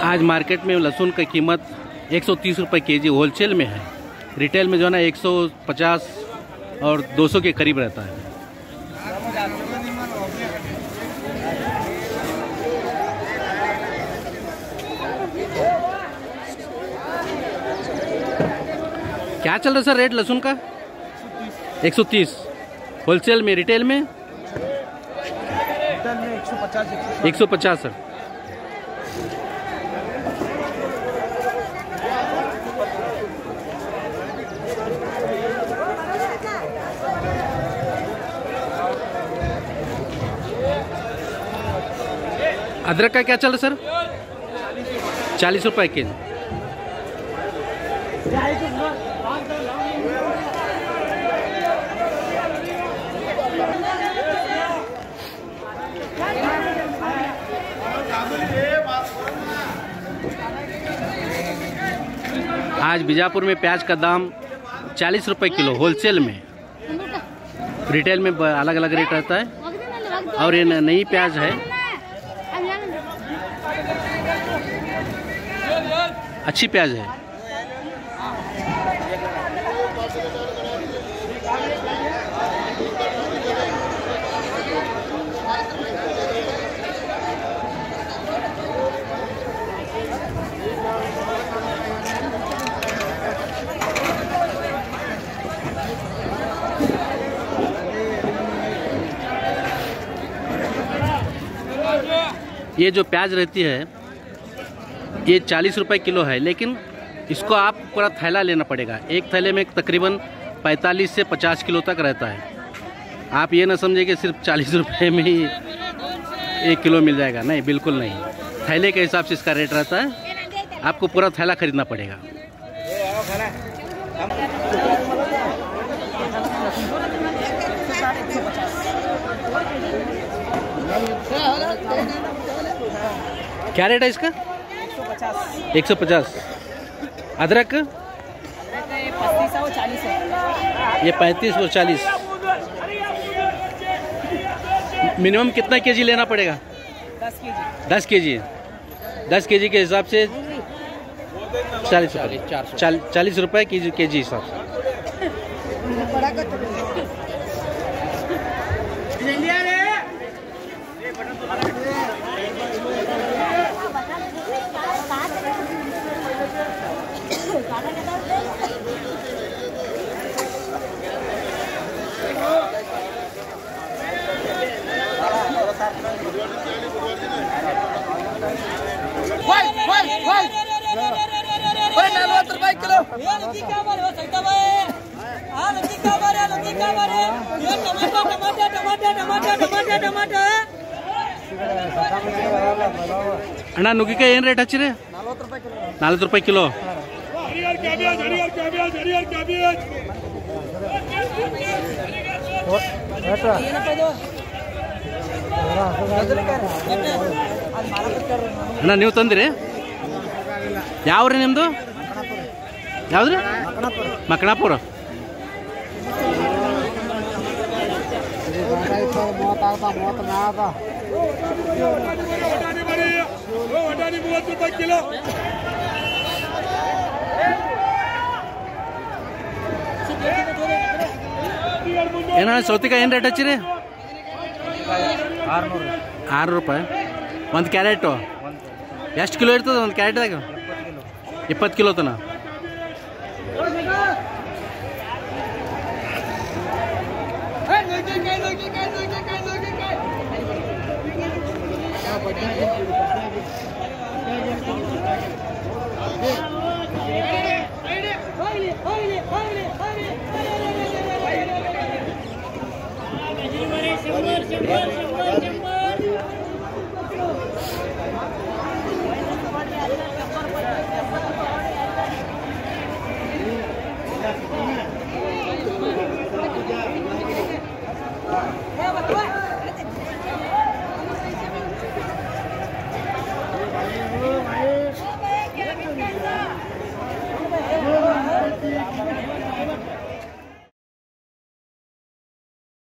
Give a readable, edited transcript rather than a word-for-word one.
आज मार्केट में लहसुन की कीमत 130 रुपये केजी होलसेल में है। रिटेल में जो है ना 150 और 200 के करीब रहता है। क्या चल रहा है सर रेट लहसुन का? 130 होलसेल में। रिटेल में 150 सर। अदरक का क्या चल रहा है सर? 40 रुपये के जी। आज बीजापुर में प्याज का दाम 40 रुपये किलो होलसेल में। रिटेल में अलग अलग रेट रहता है। और ये नई प्याज है, अच्छी प्याज है। ये जो प्याज रहती है ये 40 रुपये किलो है, लेकिन इसको आप पूरा थैला लेना पड़ेगा। एक थैले में तकरीबन 45 से 50 किलो तक रहता है। आप ये ना समझे कि सिर्फ 40 रुपये में ही 1 किलो मिल जाएगा, नहीं, बिल्कुल नहीं। थैले के हिसाब से इसका रेट रहता है। आपको पूरा थैला खरीदना पड़ेगा। क्या रेट है इसका? 150। अदरक ये 35 और 40। मिनिमम कितना केजी लेना पड़ेगा? 10 केजी। 10 केजी के हिसाब से 40 रुपये केजी हिसाब से। ಅಣ್ಣ ನುಗ್ಗಿಕಾಯಿ ಏನು ರೇಟ್ ಹಚ್ಚಿರಿ? 40 ರೂಪಾಯಿ ಕಿಲೋ. ಅಣ್ಣ ನೀವು ತಂದಿರಿ? ಯಾವ್ರಿ ನಿಮ್ಮದು? ಯಾವ್ದ್ರಿ? ಮಕಣಾಪುರ. ಏನ ಸೌತೆಕಾಯಿ ಏನು ರೇಟ್ ಹಚ್ಚಿರಿ? 600 ರೂಪಾಯಿ ಒಂದು ಕ್ಯಾರೆಟು. ಎಷ್ಟು ಕಿಲೋ ಇರ್ತದೆ ಒಂದು ಕ್ಯಾರೆಟ್ದಾಗ? 20 ಕಿಲೋ ತನ. Hey,